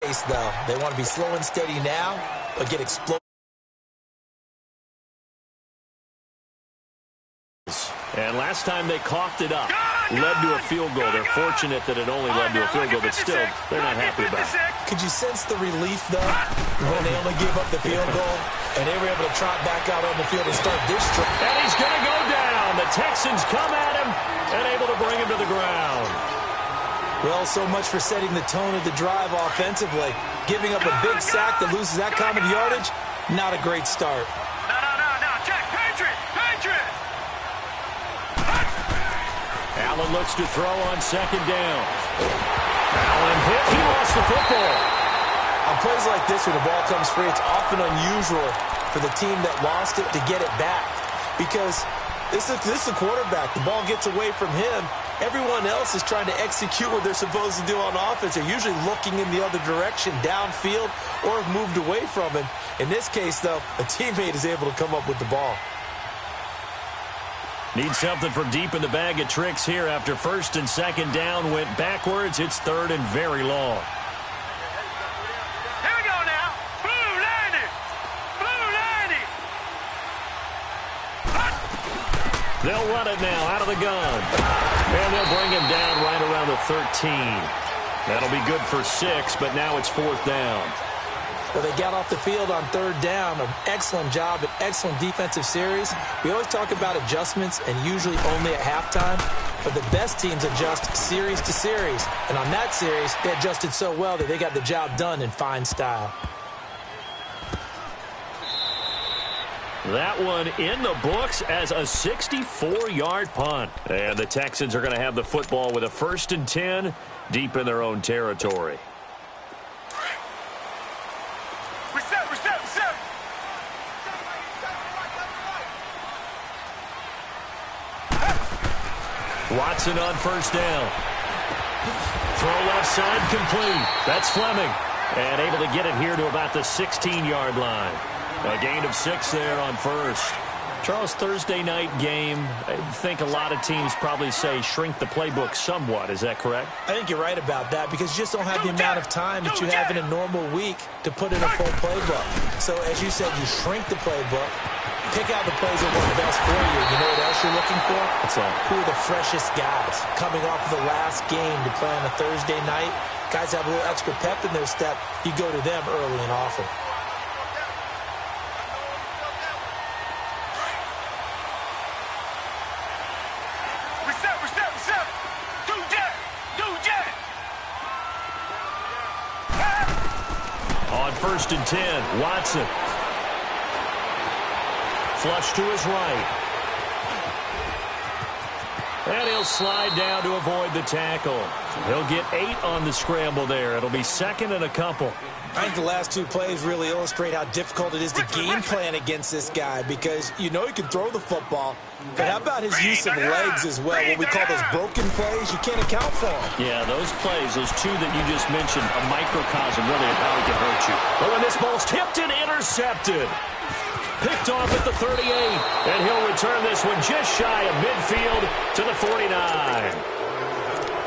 Though they want to be slow and steady now, but get explosive. And last time they coughed it up, led to a field goal. They're fortunate that it only led to a field goal, but still, they're not happy about it. Could you sense the relief, though, when they only gave up the field goal, and they were able to trot back out on the field and start this drive? And he's going to go down. The Texans come at him and able to bring him to the ground. Well, so much for setting the tone of the drive offensively. Giving up a big sack that loses that kind of yardage, not a great start. No, check, Patriot! Allen looks to throw on second down. Allen hit. He lost the football. On plays like this where the ball comes free, it's often unusual for the team that lost it to get it back. Because this is the quarterback. The ball gets away from him. Everyone else is trying to execute what they're supposed to do on offense. They're usually looking in the other direction, downfield, or have moved away from him. In this case, though, a teammate is able to come up with the ball. Need something from deep in the bag of tricks here after first and second down went backwards. It's third and very long. Here we go now. Blue landing. They'll run it now out of the gun. And they'll bring him down right around the 13. That'll be good for 6, but now it's fourth down. Well, they got off the field on third down. An excellent job, an excellent defensive series. We always talk about adjustments and usually only at halftime. But the best teams adjust series to series. And on that series, they adjusted so well that they got the job done in fine style. That one in the books as a 64-yard punt. And the Texans are going to have the football with a 1st and 10 deep in their own territory. We set. Watson on first down. Throw left side complete. That's Fleming. And able to get it here to about the 16-yard line. A gain of 6 there on first. Charles, Thursday night game, I think a lot of teams probably say shrink the playbook somewhat. Is that correct? I think you're right about that because you just don't have the amount of time that you have in a normal week to put in a full playbook. So, as you said, you shrink the playbook, pick out the plays that work best for you. You know what else you're looking for? What's that? Who are the freshest guys coming off of the last game to play on a Thursday night? Guys have a little extra pep in their step. You go to them early and often. On 1st and 10, Watson. Flush to his right. And he'll slide down to avoid the tackle. He'll get 8 on the scramble there. It'll be 2nd and a couple. I think the last 2 plays really illustrate how difficult it is to game plan against this guy because you know he can throw the football, but how about his use of legs as well? What we call those broken plays, you can't account for them. Yeah, those plays, those 2 that you just mentioned, a microcosm really of how he can hurt you. But when this ball's tipped and intercepted, picked off at the 38, and he'll return this one just shy of midfield to the 49.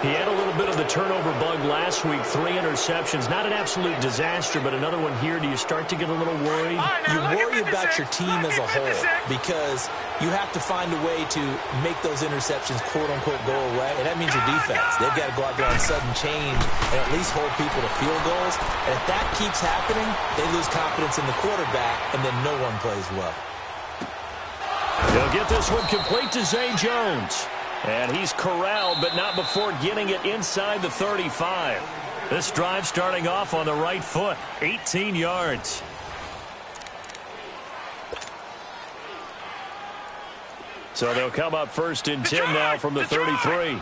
He had a little bit of the turnover bug last week, 3 interceptions. Not an absolute disaster, but another one here. Do you start to get a little worried? You worry about your team as a whole because you have to find a way to make those interceptions, quote-unquote, go away, and that means your defense. They've got to go out there on sudden change and at least hold people to field goals. And if that keeps happening, they lose confidence in the quarterback, and then no one plays well. They'll get this one complete to Zay Jones. And he's corralled, but not before getting it inside the 35. This drive starting off on the right foot, 18 yards. So they'll come up 1st and 10 now from the 33.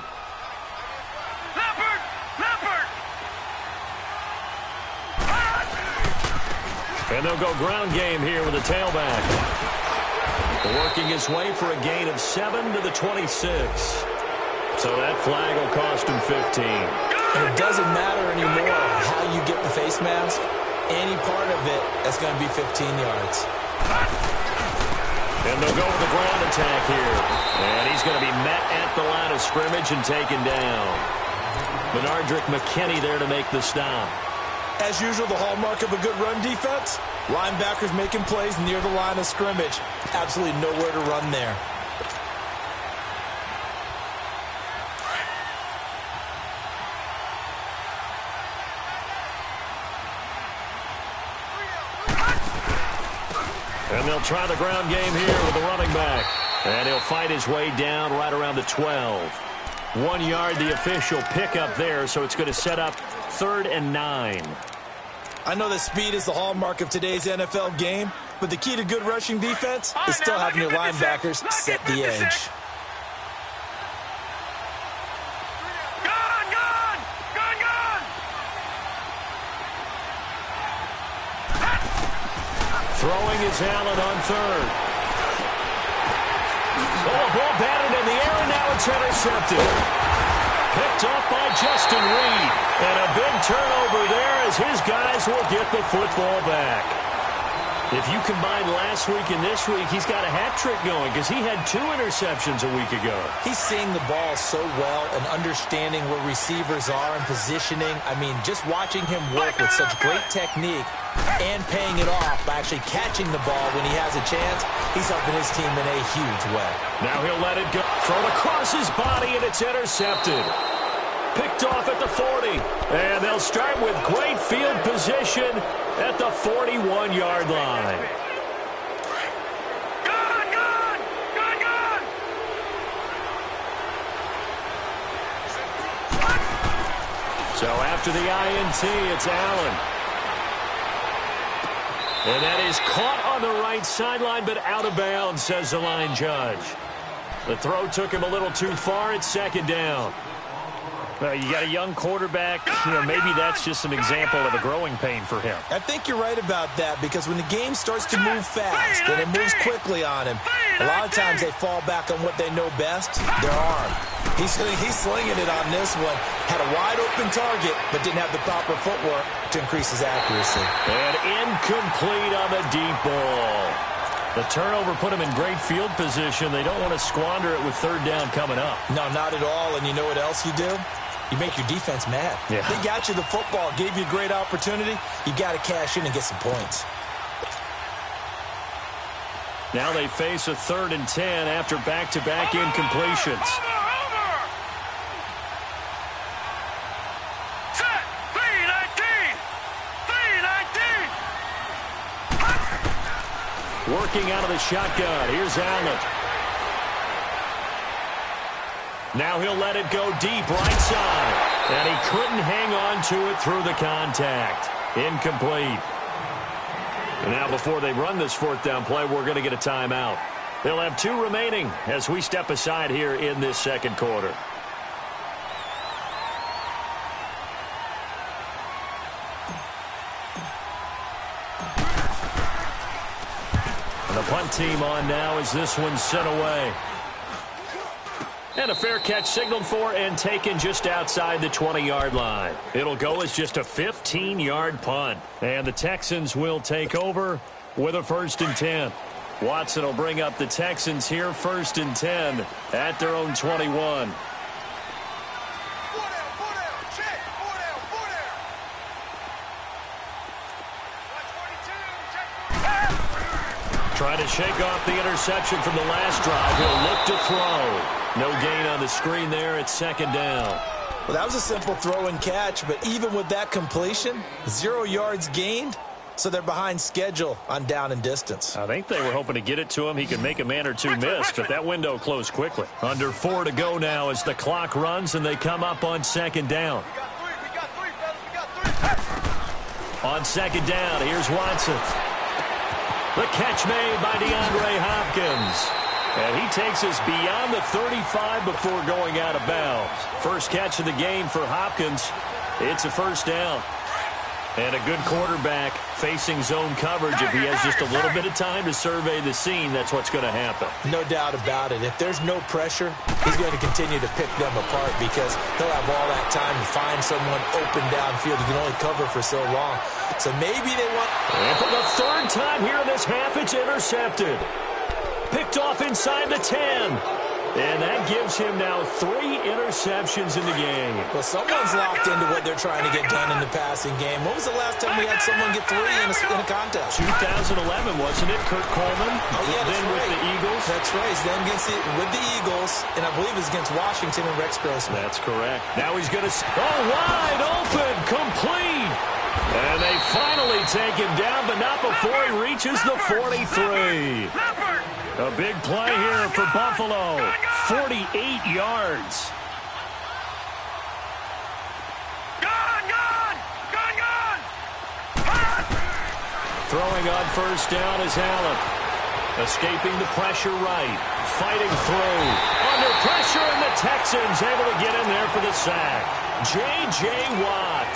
And they'll go ground game here with a tailback. Working his way for a gain of 7 to the 26. So that flag will cost him 15. And it doesn't matter anymore how you get the face mask. Any part of it, that's going to be 15 yards. And they'll go with the ground attack here. And he's going to be met at the line of scrimmage and taken down. Benardrick McKinney there to make the stop. As usual, the hallmark of a good run defense, linebackers making plays near the line of scrimmage. Absolutely nowhere to run there. And they'll try the ground game here with the running back. And he'll fight his way down right around the 12. 1 yard, the official pickup there, so it's going to set up 3rd and 9. I know that speed is the hallmark of today's NFL game, but the key to good rushing defense is still having your linebackers set the edge. Throwing is Allen on 3rd. Oh, a ball batted in the air, and now it's intercepted. Picked off by Justin Reed. And a big turnover there as his guys will get the football back. If you combine last week and this week, he's got a hat trick going because he had 2 interceptions a week ago. He's seeing the ball so well and understanding where receivers are and positioning. I mean, just watching him work with such great technique and paying it off by actually catching the ball when he has a chance, he's helping his team in a huge way. Now he'll let it go. Thrown across his body, and it's intercepted. Picked off at the 40. And they'll start with great field position at the 41-yard line. So after the INT, it's Allen. And that is caught on the right sideline, but out of bounds, says the line judge. The throw took him a little too far. It's 2nd down. Well, you got a young quarterback. You know, maybe that's just an example of a growing pain for him. I think you're right about that because when the game starts to move fast and it moves quickly on him, a lot of times they fall back on what they know best, their arm. He's slinging it on this one. Had a wide-open target, but didn't have the proper footwork to increase his accuracy. And incomplete on the deep ball. The turnover put him in great field position. They don't want to squander it with 3rd down coming up. No, not at all. And you know what else you do? You make your defense mad. Yeah. They got you the football, gave you a great opportunity. You got to cash in and get some points. Now they face a 3rd and 10 after back-to-back incompletions. Set. 3-19. Working out of the shotgun. Here's Allen. Now he'll let it go deep right side. And he couldn't hang on to it through the contact. Incomplete. And now before they run this 4th down play, we're going to get a timeout. They'll have 2 remaining as we step aside here in this 2nd quarter. And the punt team on now as this one's sent away. And a fair catch signaled for and taken just outside the 20-yard line. It'll go as just a 15-yard punt. And the Texans will take over with a 1st and 10. Watson will bring up the Texans here, 1st and 10 at their own 21. Trying to shake off the interception from the last drive. He'll look to throw. No gain on the screen there. It's 2nd down. Well, that was a simple throw and catch, but even with that completion, 0 yards gained, so they're behind schedule on down and distance. I think they were hoping to get it to him. He could make a man or 2 miss, but that window closed quickly. Under 4 to go now as the clock runs and they come up on 2nd down. On 2nd down, here's Watson. The catch made by DeAndre Hopkins. And he takes us beyond the 35 before going out of bounds. First catch of the game for Hopkins. It's a 1st down. And a good quarterback facing zone coverage. If he has just a little bit of time to survey the scene, that's what's going to happen. No doubt about it. If there's no pressure, he's going to continue to pick them apart because he'll have all that time to find someone open downfield. He can only cover for so long. So maybe they want... And for the 3rd time here in this half, it's intercepted. Picked off inside the 10. And that gives him now 3 interceptions in the game. Well, someone's locked into what they're trying to get done in the passing game. When was the last time we had someone get 3 in a contest? 2011, wasn't it? Kurt Coleman. Oh, yeah, that's then right. With the Eagles. That's right. He's then with the Eagles, and I believe it's against Washington and Rex Grossman. That's correct. Now he's going to... wide open, complete. And they finally take him down, but not before he reaches the 43. A big play here for Buffalo. 48 yards. Throwing on first down is Allen. Escaping the pressure right. Fighting through. Under pressure, and the Texans able to get in there for the sack. J.J. Watt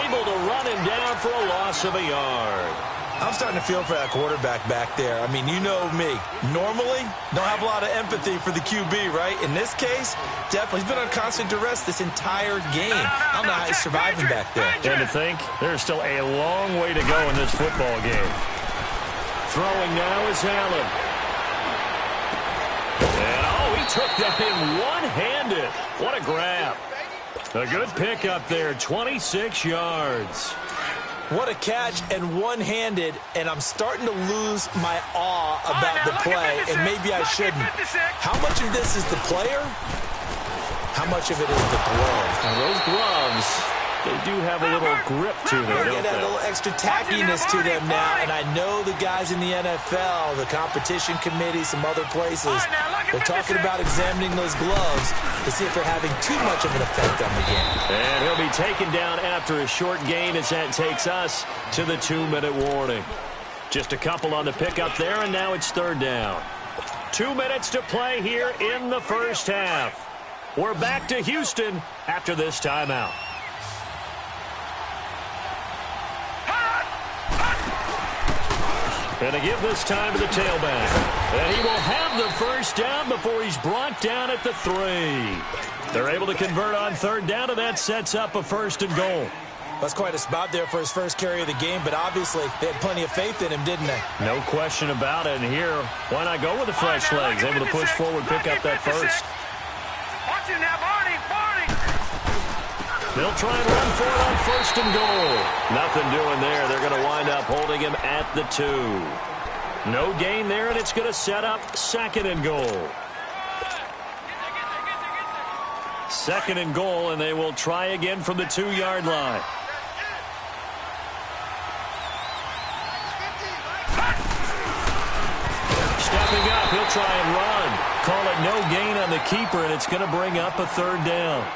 able to run him down for a loss of a yard. I'm starting to feel for that quarterback back there. I mean, you know me. Normally, don't have a lot of empathy for the QB, right? In this case, definitely. He's been on constant duress this entire game. I don't know how he's surviving back there. And to think, there's still a long way to go in this football game. Throwing now is Allen. And, he took that in one-handed. What a grab. A good pickup there, 26 yards. What a catch, and one-handed, and I'm starting to lose my awe about the play, and maybe I shouldn't. How much of this is the player? How much of it is the glove? Now those gloves, they do have a little grip to them, They don't get that they? little extra tackiness to them now, and I know the guys in the NFL, the competition committee, some other places, they're talking about examining those gloves to see if they're having too much of an effect on the game. And he'll be taken down after a short gain as that takes us to the 2-minute warning. Just a couple on the pickup there, and now it's third down. 2 minutes to play here in the first half. We're back to Houston after this timeout. And they give this time to the tailback. And he will have the first down before he's brought down at the 3. They're able to convert on third down, and that sets up a 1st and goal. That's quite a spot there for his first carry of the game, but obviously they had plenty of faith in him, didn't they? No question about it. And here, why not go with the fresh legs? Able to push forward, pick up that first. Watch him now, Barney. They'll try and run for it on 1st and goal. Nothing doing there. They're going to wind up holding him at the 2. No gain there, and it's going to set up 2nd and goal. 2nd and goal, and they will try again from the 2-yard line. Stepping up, he'll try and run. Call it no gain on the keeper, and it's going to bring up a 3rd down.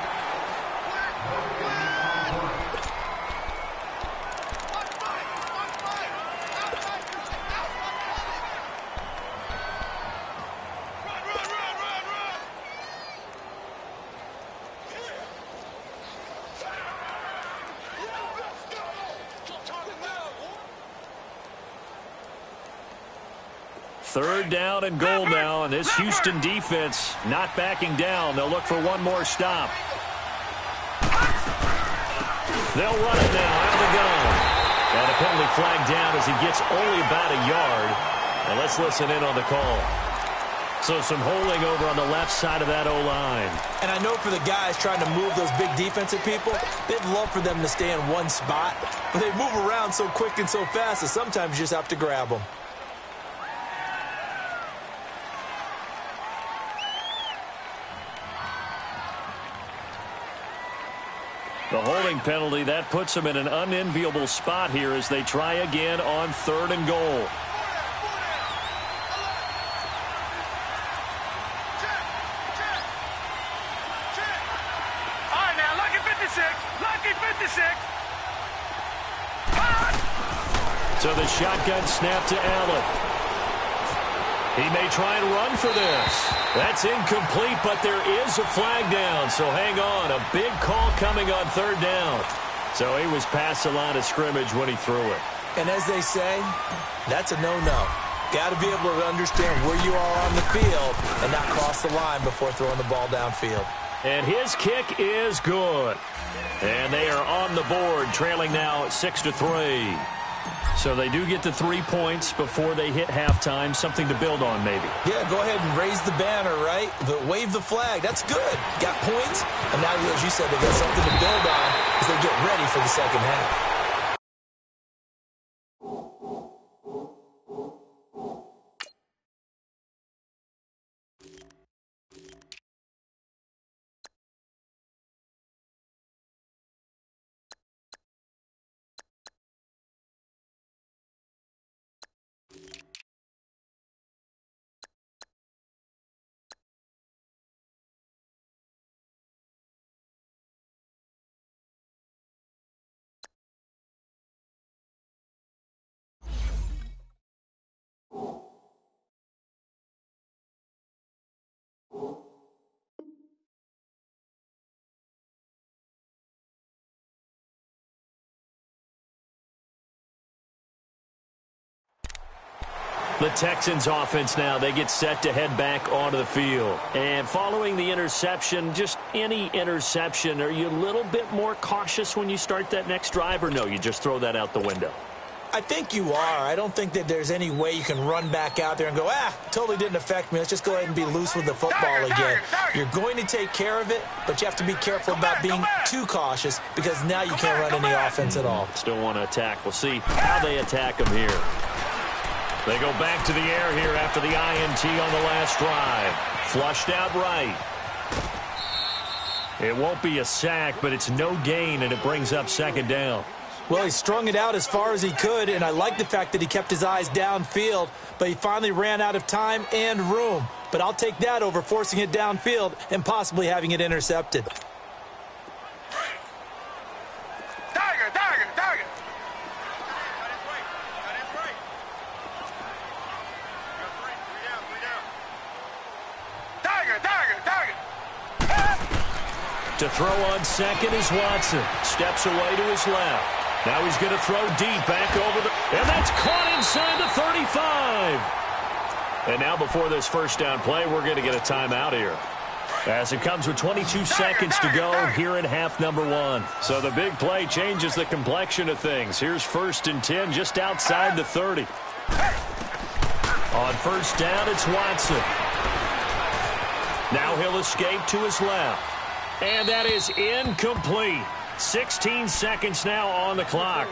Third down and goal now, and this Houston defense not backing down. They'll look for one more stop. They'll run it now out of the gun. And a penalty flag down as he gets only about a yard. And let's listen in on the call. So some holding over on the left side of that O-line. And I know for the guys trying to move those big defensive people, they'd love for them to stay in one spot. But they move around so quick and so fast that sometimes you just have to grab them. The holding penalty, that puts them in an unenviable spot here as they try again on 3rd and goal. All right, now, lucky 56. Lucky 56. So the shotgun snap to Allen. He may try and run for this. That's incomplete, but there is a flag down. So hang on. A big call coming on 3rd down. So he was past the line of scrimmage when he threw it. And as they say, that's a no-no. Got to be able to understand where you are on the field and not cross the line before throwing the ball downfield. And his kick is good. And they are on the board, trailing now 6-3. So they do get the 3 points before they hit halftime, something to build on maybe. Yeah, go ahead and raise the banner, right? Wave the flag. That's good. Got points, and now, as you said, they got something to build on as they get ready for the second half. The Texans offense now, they get set to head back onto the field. And following the interception, just any interception, are you a little bit more cautious when you start that next drive, or no, you just throw that out the window? I think you are. I don't think that there's any way you can run back out there and go, totally didn't affect me. Let's just go ahead and be loose with the football again. You're going to take care of it, but you have to be careful about being too cautious because now you can't run any offense at all. Still want to attack. We'll see how they attack them here. They go back to the air here after the INT on the last drive. Flushed out right. It won't be a sack, but it's no gain, and it brings up second down. Well, he strung it out as far as he could, and I like the fact that he kept his eyes downfield, but he finally ran out of time and room. But I'll take that over forcing it downfield and possibly having it intercepted. To throw on second is Watson. Steps away to his left. Now he's going to throw deep back over the... And that's caught inside the 35. And now before this first down play, we're going to get a timeout here. As it comes with 22 seconds to go here in half number one. So the big play changes the complexion of things. Here's 1st and 10 just outside the 30. On first down, it's Watson. Now he'll escape to his left. And that is incomplete. 16 seconds now on the clock.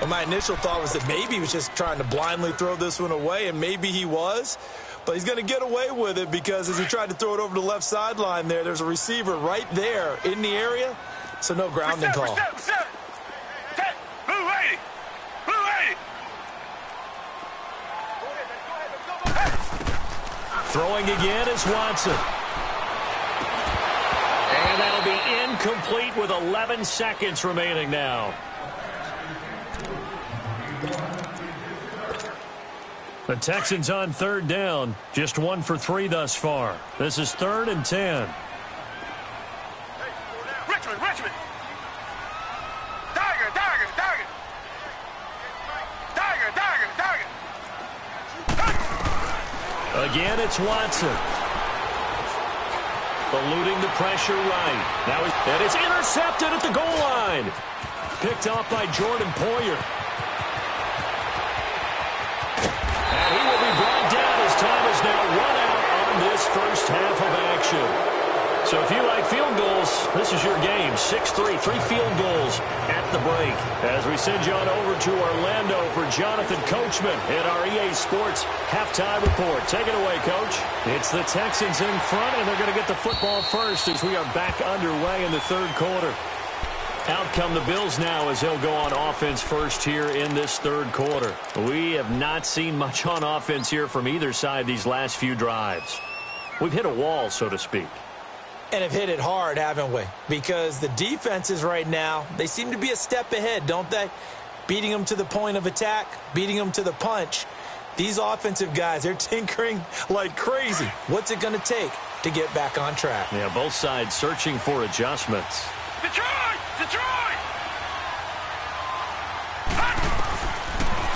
Well, my initial thought was that maybe he was just trying to blindly throw this one away, and maybe he was. But he's going to get away with it because as he tried to throw it over the left sideline there's a receiver right there in the area, so no grounding call. Throwing again is Watson. And that'll be incomplete with 11 seconds remaining now. The Texans on third down. Just 1 for 3 thus far. This is 3rd and 10. Richmond! Tiger! Again, it's Watson. Eluding the pressure right. Now and it's intercepted at the goal line. Picked off by Jordan Poyer. And he will be brought down as time is now run out on this first half of action. So if you like field goals, this is your game. 6-3, 3 field goals at the break. As we send you on over to Orlando for Jonathan Coachman in our EA Sports halftime report. Take it away, Coach. It's the Texans in front, and they're going to get the football first as we are back underway in the third quarter. Out come the Bills now as they'll go on offense first here in this third quarter. We have not seen much on offense here from either side these last few drives. We've hit a wall, so to speak. And have hit it hard, haven't we? Because the defenses right now, they seem to be a step ahead, don't they? Beating them to the point of attack, beating them to the punch. These offensive guys, they're tinkering like crazy. What's it going to take to get back on track? Yeah, both sides searching for adjustments. Detroit!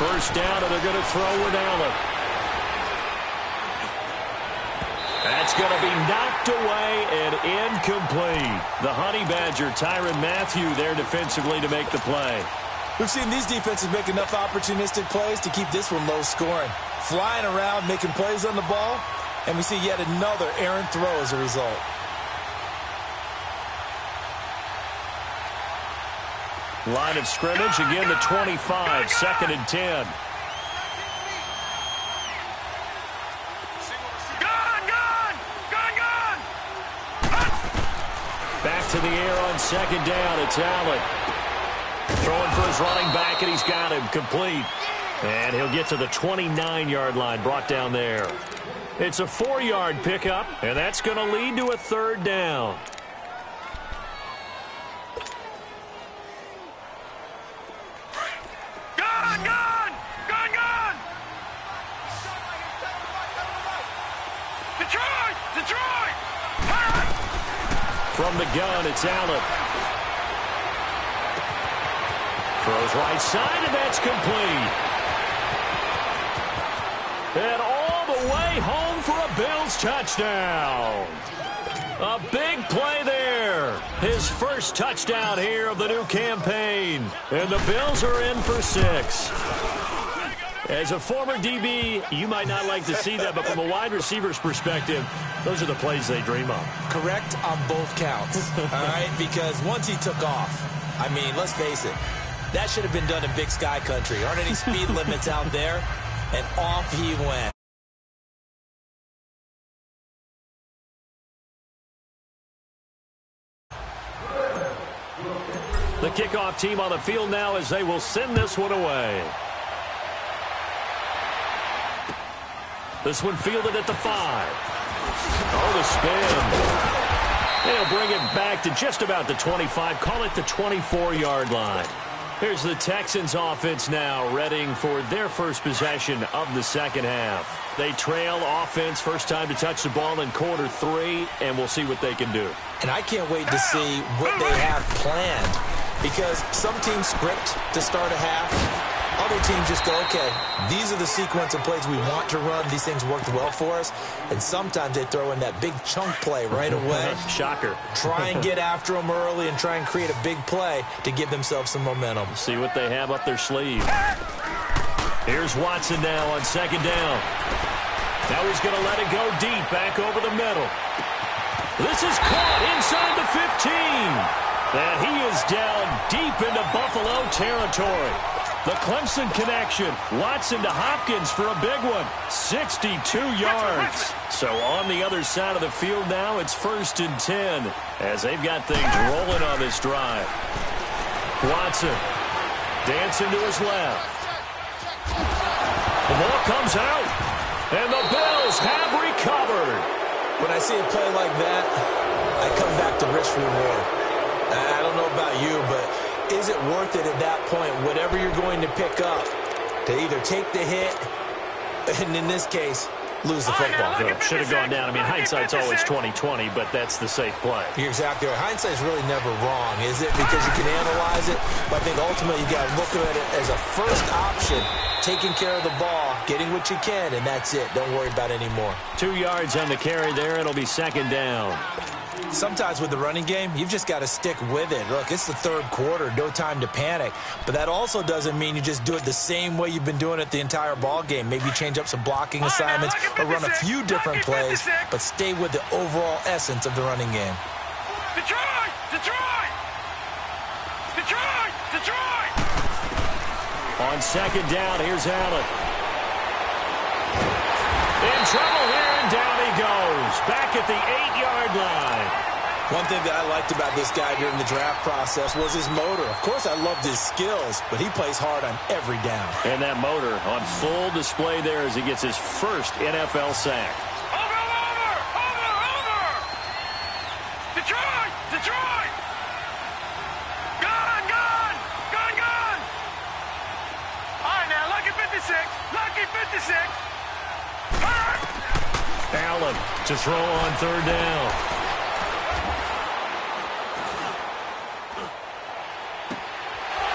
First down, and they're going to throw with Allen. That's going to be knocked away and incomplete. The Honey Badger, Tyrann Mathieu, there defensively to make the play. We've seen these defenses make enough opportunistic plays to keep this one low scoring. Flying around, making plays on the ball, and we see yet another errant throw as a result. Line of scrimmage, again the 25, 2nd and 10. Back to the air on 2nd down. It's Allen. Throwing for his running back, and he's got him complete. And he'll get to the 29-yard line, brought down there. It's a 4-yard pickup, and that's going to lead to a 3rd down. Detroit! From the gun, it's Allen. Throws right side, and that's complete. And all the way home for a Bills touchdown. A big play there. His first touchdown here of the new campaign. And the Bills are in for 6. As a former DB, you might not like to see that, but from a wide receiver's perspective, those are the plays they dream of. Correct on both counts, all right? Because once he took off, I mean, let's face it, that should have been done in Big Sky Country. Aren't any speed limits out there? And off he went. The kickoff team on the field now as they will send this one away. This one fielded at the 5. Oh, the spin. They'll bring it back to just about the 25. Call it the 24-yard line. Here's the Texans offense now, readying for their first possession of the 2nd half. They trail offense, first time to touch the ball in quarter 3, and we'll see what they can do. And I can't wait to see what they have planned, because some teams script to start a half. Other teams just go, okay, these are the sequence of plays we want to run. These things worked well for us. And sometimes they throw in that big chunk play right away. Shocker. Try and get after them early and try and create a big play to give themselves some momentum. See what they have up their sleeve. Here's Watson now on 2nd down. Now he's going to let it go deep, back over the middle. This is caught inside the 15. And he is down deep into Buffalo territory. The Clemson connection. Watson to Hopkins for a big one. 62 yards. So on the other side of the field now, it's 1st and 10 as they've got things rolling on this drive. Watson dancing to his left. The ball comes out, and the Bills have recovered. When I see a play like that, I come back to risk reward. I don't know about you, but is it worth it at that point, whatever you're going to pick up, to either take the hit, and in this case, lose the football? Should have gone down. I mean, hindsight's always 20/20, but that's the safe play. You're exactly right. Hindsight's really never wrong, is it? Because you can analyze it, but I think ultimately you got to look at it as a first option, taking care of the ball, getting what you can, and that's it. Don't worry about it anymore. 2 yards on the carry there. It'll be 2nd down. Sometimes with the running game, you've just got to stick with it. Look, it's the 3rd quarter, no time to panic. But that also doesn't mean you just do it the same way you've been doing it the entire ball game. Maybe change up some blocking assignments or run a few different plays, but stay with the overall essence of the running game. Detroit! Detroit! Detroit! Detroit! On 2nd down, here's Allen. In trouble here, and down he goes. Back at the 8-yard line. One thing that I liked about this guy during the draft process was his motor. Of course, I loved his skills, but he plays hard on every down. And that motor on full display there as he gets his first NFL sack. Over! Detroit! Detroit! Gun! All right, now, lucky 56. Lucky 56. Allen to throw on 3rd down.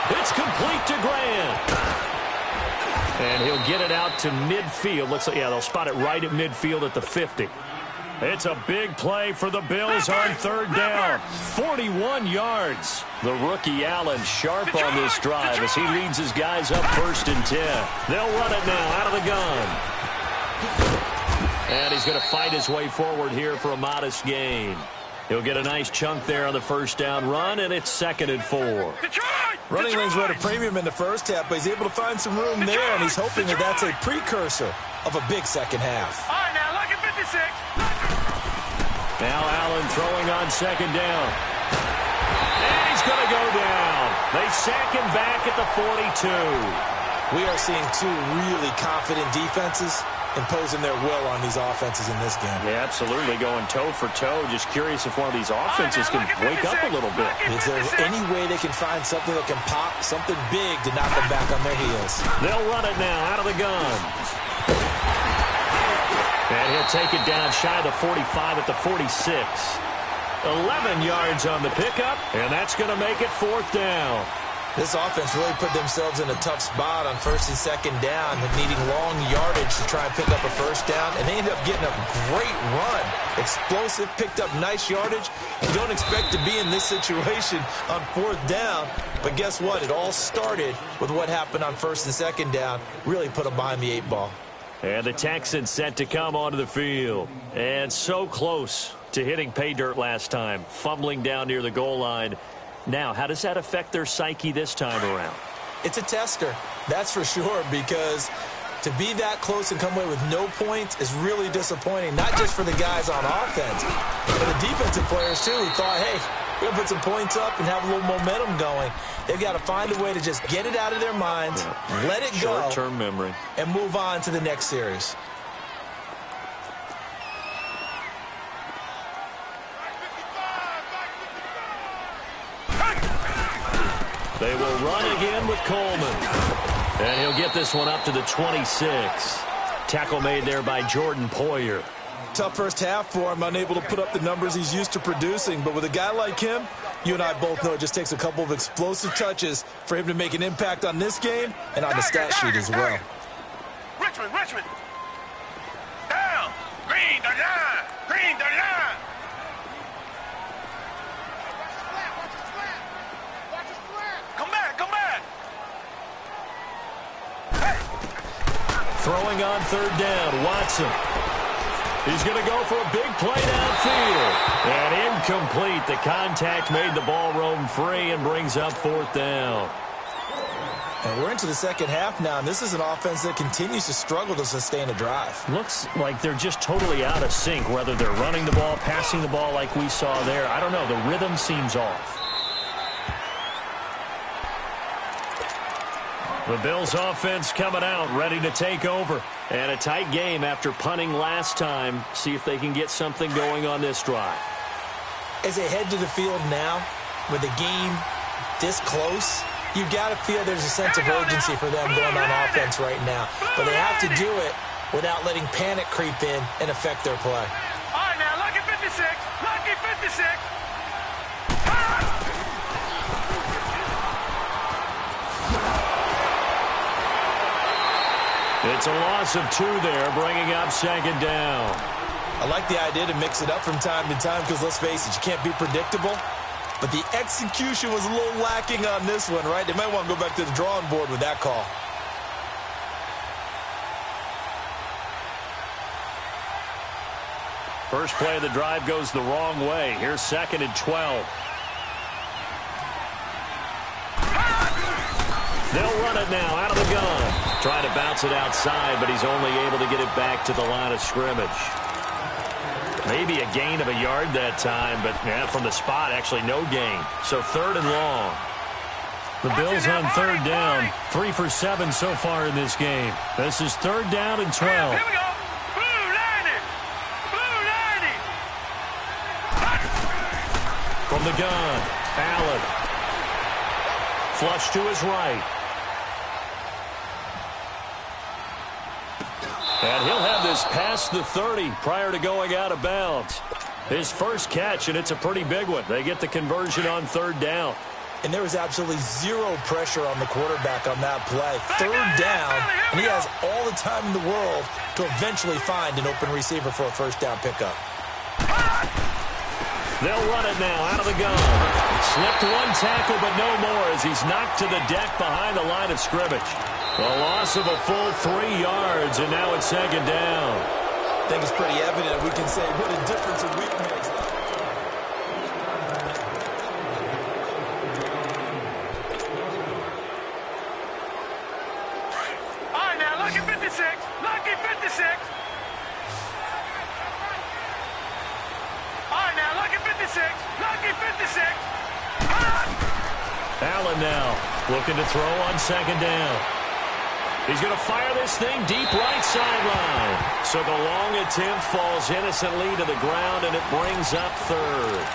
It's complete to Grant. And he'll get it out to midfield. Looks like, yeah, they'll spot it right at midfield at the 50. It's a big play for the Bills on third down. 41 yards. The rookie Allen sharp on this drive as he leads his guys up 1st and 10. They'll run it now out of the gun. And he's going to fight his way forward here for a modest gain. He'll get a nice chunk there on the first down run, and it's 2nd and 4. Running lanes were at a premium in the first half, but he's able to find some room there, and he's hoping that that's a precursor of a big second half. All right, now look at 56. Now Allen throwing on 2nd down. And he's going to go down. They sack him back at the 42. We are seeing two really confident defenses imposing their will on these offenses in this game. Yeah, absolutely, going toe for toe. Just curious if one of these offenses can wake up a little bit. If there's any way they can find something that can pop, something big to knock them back on their heels. They'll run it now out of the gun. And he'll take it down shy of the 45 at the 46. 11 yards on the pickup, and that's going to make it 4th down. This offense really put themselves in a tough spot on 1st and 2nd down, needing long yardage to try and pick up a first down, and they ended up getting a great run. Explosive, picked up nice yardage. You don't expect to be in this situation on 4th down, but guess what? It all started with what happened on 1st and 2nd down. Really put them behind the 8 ball. And the Texans set to come onto the field. And so close to hitting pay dirt last time, fumbling down near the goal line. Now, how does that affect their psyche this time around? It's a tester, that's for sure, because to be that close and come away with no points is really disappointing, not just for the guys on offense, but the defensive players, too, who thought, hey, we're going to put some points up and have a little momentum going. They've got to find a way to just get it out of their minds, let it go, short-term memory, and move on to the next series. They will run again with Coleman. And he'll get this one up to the 26. Tackle made there by Jordan Poyer. Tough first half for him, unable to put up the numbers he's used to producing. But with a guy like him, you and I both know it just takes a couple of explosive touches for him to make an impact on this game and on the stat sheet as well. Richmond. Down. Green, the line. Green, the line. Come back. Throwing on 3rd down, Watson. He's going to go for a big play downfield. And incomplete. The contact made the ball roam free and brings up 4th down. And we're into the second half now, and this is an offense that continues to struggle to sustain a drive. Looks like they're just totally out of sync, whether they're running the ball, passing the ball like we saw there. I don't know. The rhythm seems off. The Bills offense coming out, ready to take over. And a tight game after punting last time. See if they can get something going on this drive. As they head to the field now, with the game this close, you've got to feel there's a sense of urgency for them going on offense right now. But they have to do it without letting panic creep in and affect their play. All right, now look at 56. Lucky 56. It's a loss of 2 there, bringing up 2nd down. I like the idea to mix it up from time to time because, let's face it, you can't be predictable. But the execution was a little lacking on this one, right? They might want to go back to the drawing board with that call. First play of the drive goes the wrong way. Here's 2nd and 12. They'll run it now out of the gun. Trying to bounce it outside, but he's only able to get it back to the line of scrimmage. Maybe a gain of a yard that time, but from the spot, actually no gain. So 3rd and long. The Bills on 3rd down. 3 for 7 so far in this game. This is 3rd down and 12. Here we go. Blue 90. Blue 90. From the gun, Allen. Flush to his right. And he'll have this past the 30 prior to going out of bounds. His first catch, and it's a pretty big one. They get the conversion on 3rd down. And there was absolutely zero pressure on the quarterback on that play. 3rd down, and he has all the time in the world to eventually find an open receiver for a first down pickup. They'll run it now out of the gun. Slipped one tackle, but no more as he's knocked to the deck behind the line of scrimmage. A loss of a full 3 yards, and now it's second down. I think it's pretty evident. We can say what a difference a week makes. All right, now, lucky 56. Lucky 56. All right, now, lucky 56. Lucky 56. Allen now looking to throw on second down. He's going to fire this thing deep right sideline. So the long attempt falls innocently to the ground, and it brings up third.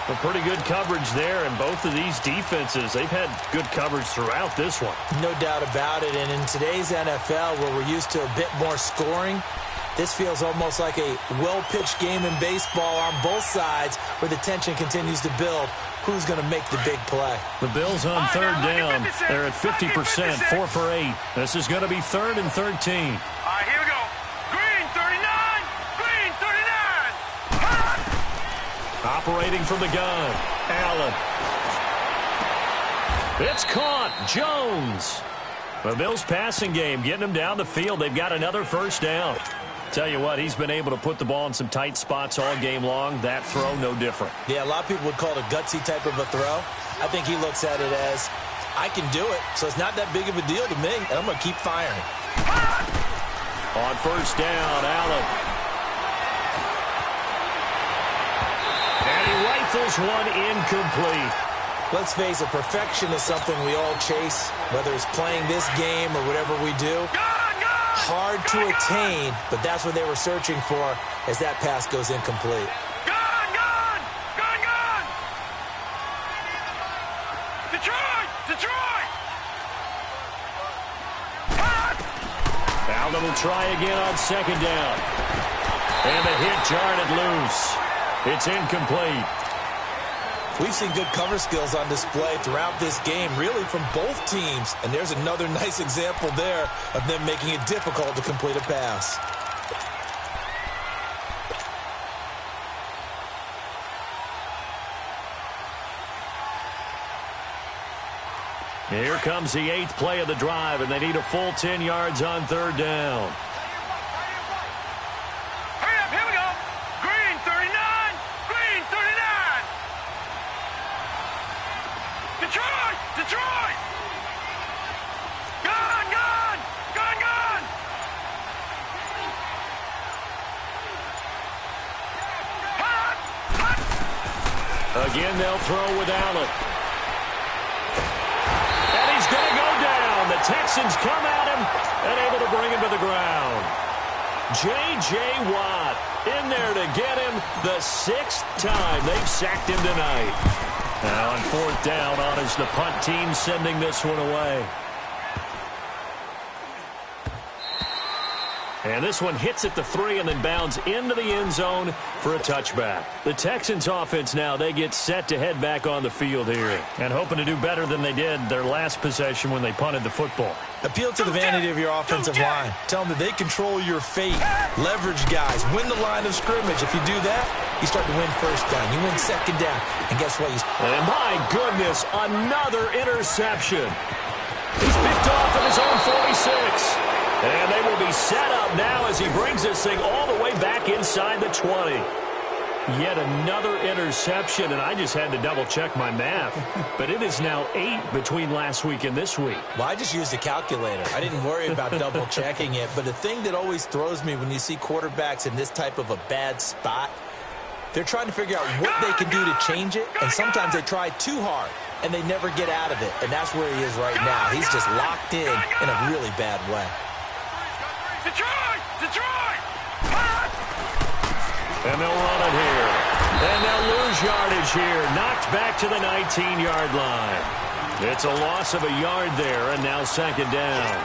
A pretty good coverage there, and both of these defenses, they've had good coverage throughout this one. No doubt about it, and in today's NFL, where we're used to a bit more scoring, this feels almost like a well-pitched game in baseball on both sides where the tension continues to build. Who's going to make the big play? The Bills on third down. They're at 50%, 4 for 8. This is going to be 3rd and 13. All right, here we go. Green 39. Green 39. Operating from the gun. Allen. It's caught. Jones. The Bills passing game getting them down the field. They've got another first down. Tell you what, he's been able to put the ball in some tight spots all game long. That throw, no different. Yeah, a lot of people would call it a gutsy type of a throw. I think he looks at it as, I can do it, so it's not that big of a deal to me, and I'm going to keep firing. On first down, Allen. And he rifles one incomplete. Let's face it, perfection is something we all chase, whether it's playing this game or whatever we do. Hard to attain, but that's what they were searching for as that pass goes incomplete. Gone! Detroit! Allen will try again on second down. And the hit jarred it loose. It's incomplete. We've seen good cover skills on display throughout this game, really from both teams. And there's another nice example there of them making it difficult to complete a pass. Here comes the 8th play of the drive, and they need a full 10 yards on third down. Hurry up, here we go. Green 39. Green 39. Detroit! Gone! Again, they'll throw with Allen. And he's going to go down. The Texans come at him and able to bring him to the ground. J.J. Watt in there to get him the 6th time they've sacked him tonight. Now on fourth down, on is the punt team sending this one away. And this one hits at the 3 and then bounds into the end zone for a touchback. The Texans offense now, they get set to head back on the field here and hoping to do better than they did their last possession when they punted the football. Appeal to the vanity of your offensive line. Tell them that they control your fate. Leverage guys. Win the line of scrimmage. If you do that, you start to win first down. You win second down. And guess what? And my goodness, another interception. He's picked off at his own 46. And they will be set up now as he brings this thing all the way back inside the 20. Yet another interception, and I just had to double-check my math. But it is now 8 between last week and this week. Well, I just used a calculator. I didn't worry about double-checking it. But the thing that always throws me when you see quarterbacks in this type of a bad spot, they're trying to figure out what they can do to change it, and sometimes they try too hard, and they never get out of it. And that's where he is right now. He's just locked in a really bad way. Detroit! And they'll run it here. And they'll lose yardage here. Knocked back to the 19-yard line. It's a loss of a yard there, and now second down.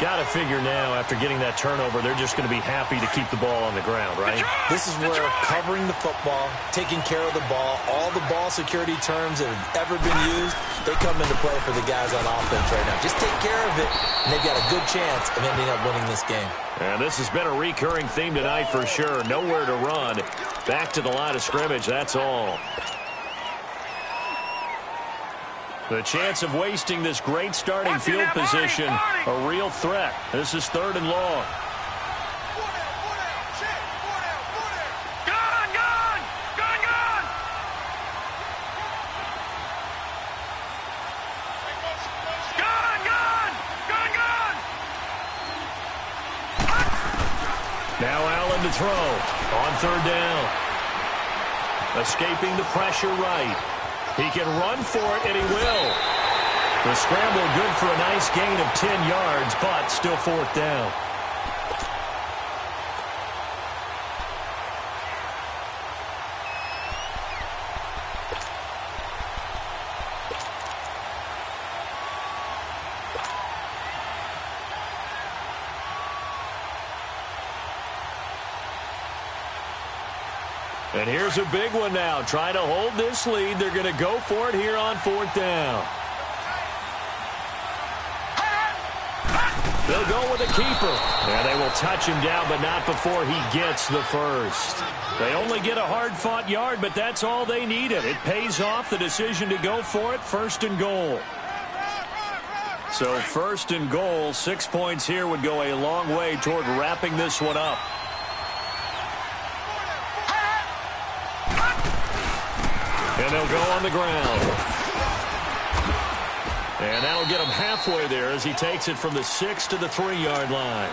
Got to figure now, after getting that turnover, they're just going to be happy to keep the ball on the ground, right? This is where covering the football, taking care of the ball, all the ball security terms that have ever been used, they come into play for the guys on offense right now. Just take care of it, and they've got a good chance of ending up winning this game. And this has been a recurring theme tonight for sure. Nowhere to run. Back to the line of scrimmage, that's all. The chance of wasting this great starting field position, a real threat. This is 3rd and long. Now Allen to throw on 3rd down. Escaping the pressure right. He can run for it, and he will. The scramble good for a nice gain of 10 yards, but still 4th down. And here's a big one now. Trying to hold this lead. They're going to go for it here on 4th down. They'll go with a keeper. And they will touch him down, but not before he gets the first. They only get a hard-fought yard, but that's all they needed. It pays off the decision to go for it. 1st and goal. So 1st and goal, 6 points here would go a long way toward wrapping this one up. And they'll go on the ground. And that'll get him halfway there as he takes it from the 6 to the 3-yard line.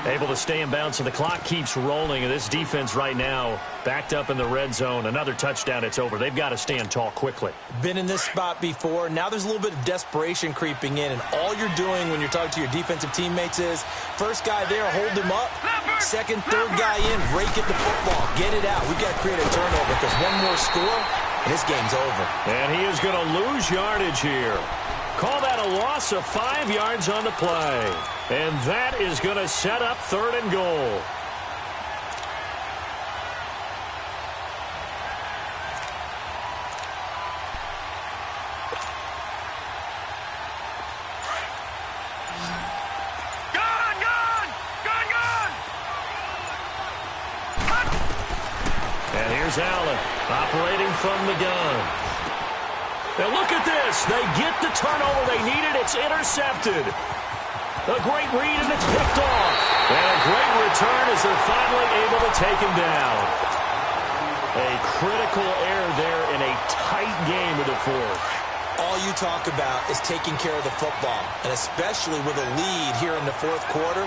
Able to stay in bounds, so the clock keeps rolling. And this defense right now backed up in the red zone. Another touchdown, it's over. They've got to stand tall quickly. Been in this spot before. Now there's a little bit of desperation creeping in. And all you're doing when you're talking to your defensive teammates is, first guy there, hold him up. Second, third guy in, rake at the football. Get it out. We've got to create a turnover because one more score, and this game's over. And he is going to lose yardage here. Call that a loss of 5 yards on the play. And that is going to set up 3rd and goal. And here's Allen operating from the gun. Now look at this. They get the turnover they needed. It's intercepted. A great read, and it's picked off. And a great return as they're finally able to take him down. A critical error there in a tight game of the 4th. All you talk about is taking care of the football, and especially with a lead here in the 4th quarter,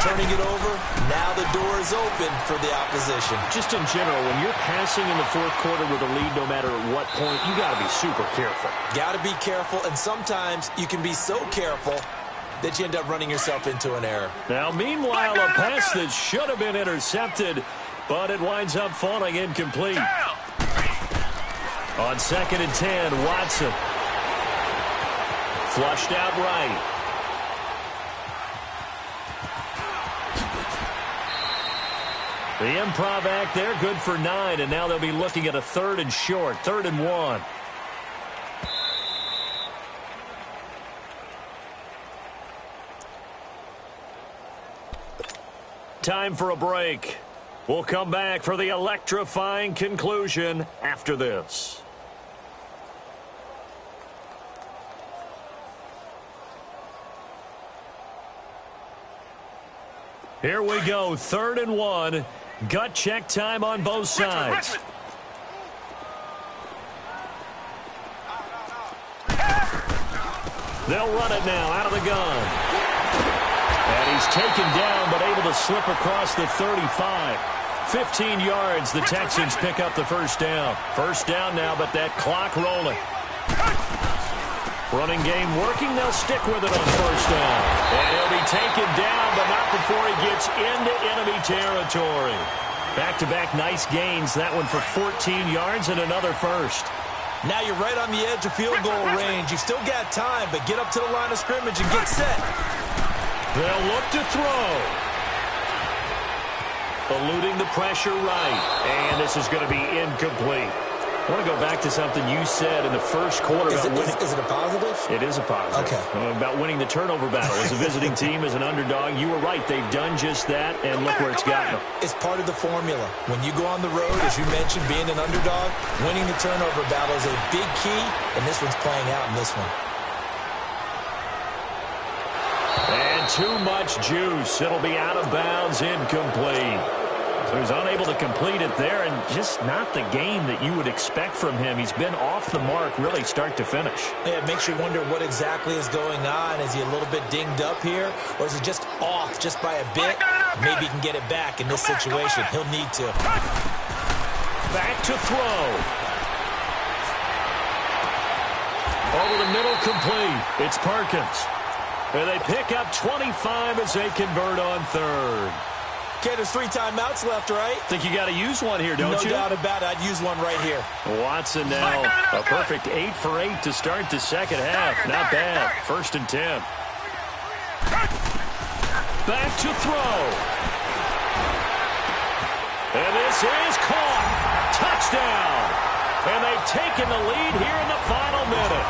turning it over, now the door is open for the opposition. Just in general, when you're passing in the 4th quarter with a lead, no matter at what point, you got to be super careful. Got to be careful, and sometimes you can be so careful that you end up running yourself into an error. Now, meanwhile, a pass that should have been intercepted, but it winds up falling incomplete. On 2nd and 10, Watson. Flushed out right. The improv act there, good for 9, and now they'll be looking at a 3rd and short, 3rd and 1. Time for a break. We'll come back for the electrifying conclusion after this. Here we go, 3rd and 1. Gut check time on both sides. They'll run it now out of the gun. And he's taken down, but able to slip across the 35. 15 yards, the Texans pick up the 1st down. 1st down now, but that clock rolling. Running game working, they'll stick with it on 1st down. And he'll be taken down, but not before he gets into enemy territory. Back-to-back nice gains, that one for 14 yards and another 1st. Now you're right on the edge of field goal range. You've still got time, but get up to the line of scrimmage and get set. They'll look to throw. Eluding the pressure right. And this is going to be incomplete. I want to go back to something you said in the first quarter. Is it a positive? It is a positive. Okay. About winning the turnover battle. As a visiting team, as an underdog, you were right. They've done just that, and look where it's gotten them. It's part of the formula. When you go on the road, as you mentioned, being an underdog, winning the turnover battle is a big key, and this one's playing out in this one. And too much juice. It'll be out of bounds, incomplete. So he's unable to complete it there, and just not the game that you would expect from him. He's been off the mark really start to finish. Yeah, it makes you wonder what exactly is going on. Is he a little bit dinged up here, or is he just off just by a bit? Maybe he can get it back in this situation. He'll need to. Back to throw. Over the middle, complete. It's Perkins. And they pick up 25 as they convert on third. Okay, there's 3 timeouts left, right? Think you got to use one here, don't you? No doubt about it. I'd use one right here. Watson now, a perfect 8 for 8 to start the second half. Not bad. 1st and 10. Back to throw. And this is caught. Touchdown. And they've taken the lead here in the final minute.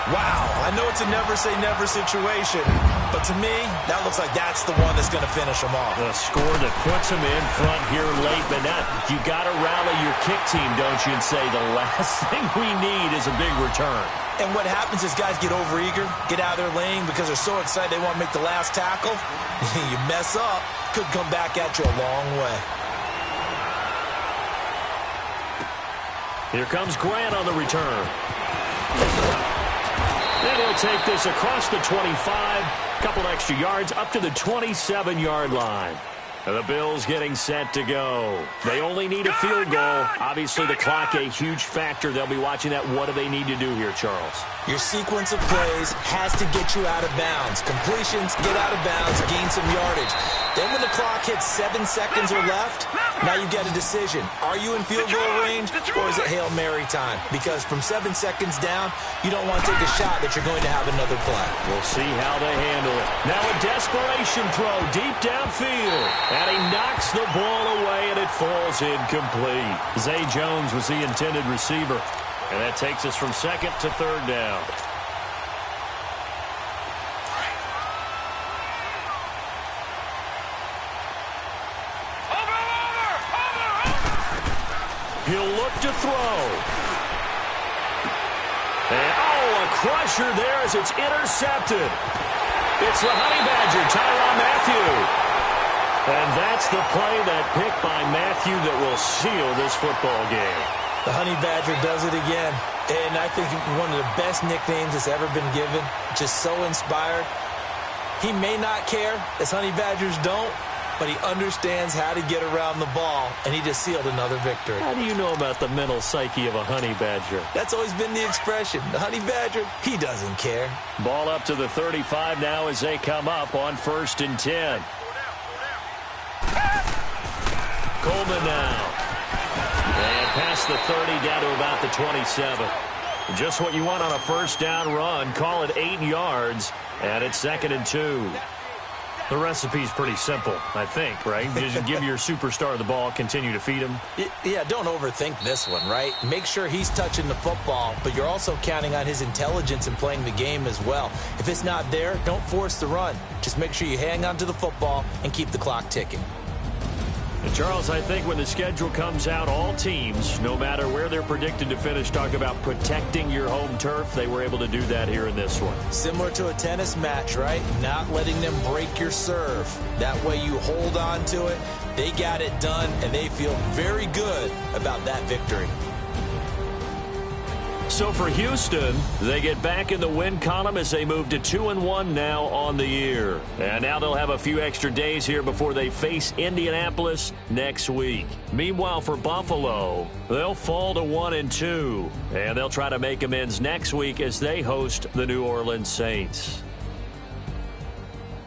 Wow, I know it's a never-say-never situation, but to me, that looks like that's the one that's going to finish them off. The score that puts them in front here late, but now you got to rally your kick team, don't you, and say the last thing we need is a big return. And what happens is guys get overeager, get out of their lane because they're so excited they want to make the last tackle. You mess up, could come back at you a long way. Here comes Grant on the return. Then he'll take this across the 25, couple extra yards up to the 27-yard line. And the Bills getting set to go. They only need a field goal. Obviously, the clock a huge factor. They'll be watching that. What do they need to do here, Charles? Your sequence of plays has to get you out of bounds. Completions, get out of bounds, gain some yardage. Then when the clock hits 7 seconds or left, now you get a decision. Are you in field goal range, or is it Hail Mary time? Because from 7 seconds down, you don't want to take a shot that you're going to have another play. We'll see how they handle it. Now a desperation throw deep downfield. And he knocks the ball away, and it falls incomplete. Zay Jones was the intended receiver. And that takes us from 2nd to 3rd down. He'll look to throw. And, a crusher there as it's intercepted. It's the Honey Badger, Tyrann Mathieu. And that's the play, that pick by Mathieu, that will seal this football game. The Honey Badger does it again. And I think one of the best nicknames that's ever been given. Just so inspired. He may not care, as Honey Badgers don't, but he understands how to get around the ball, and he just sealed another victory. How do you know about the mental psyche of a Honey Badger? That's always been the expression. The Honey Badger, he doesn't care. Ball up to the 35 now as they come up on 1st and 10. Coleman now. And past the 30 down to about the 27. Just what you want on a 1st down run. Call it 8 yards, and it's 2nd and 2. The recipe's pretty simple, I think, right? Just give your superstar the ball, continue to feed him. Yeah, don't overthink this one, right? Make sure he's touching the football, but you're also counting on his intelligence in playing the game as well. If it's not there, don't force the run. Just make sure you hang on to the football and keep the clock ticking. And Charles, I think when the schedule comes out, all teams, no matter where they're predicted to finish, talk about protecting your home turf. They were able to do that here in this one. Similar to a tennis match, right? Not letting them break your serve. That way you hold on to it. They got it done, and they feel very good about that victory. So for Houston, they get back in the win column as they move to 2-1 now on the year. And now they'll have a few extra days here before they face Indianapolis next week. Meanwhile, for Buffalo, they'll fall to 1-2. And they'll try to make amends next week as they host the New Orleans Saints.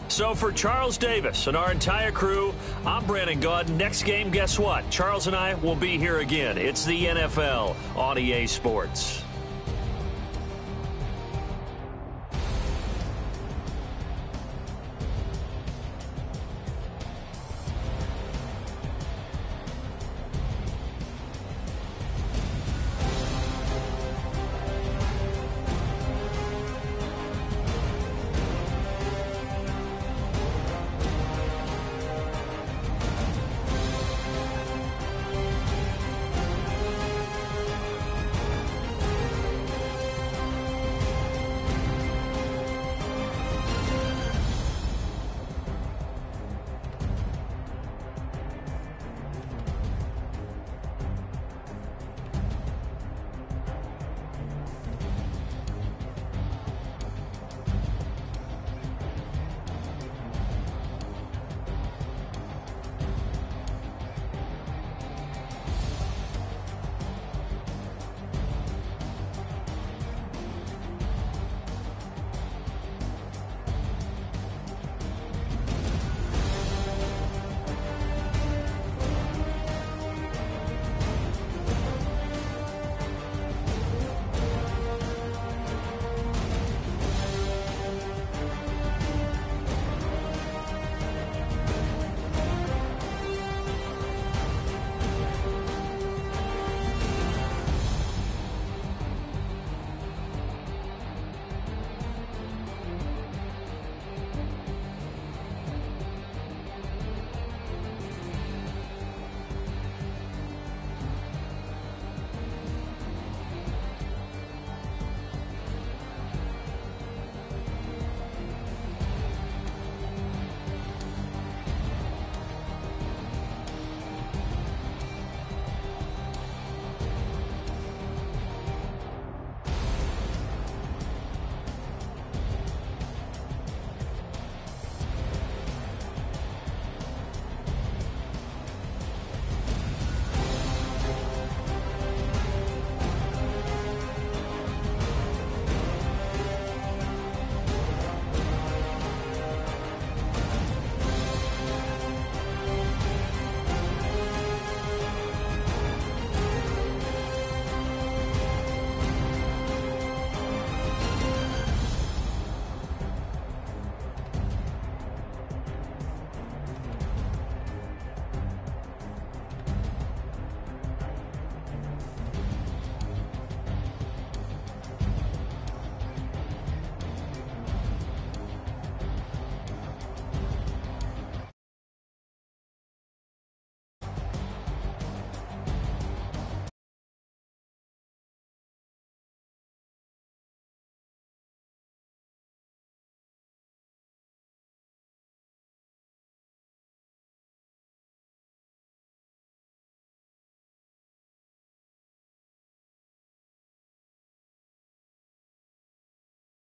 So for Charles Davis and our entire crew, I'm Brandon Gaudin. Next game, guess what? Charles and I will be here again. It's the NFL on EA Sports.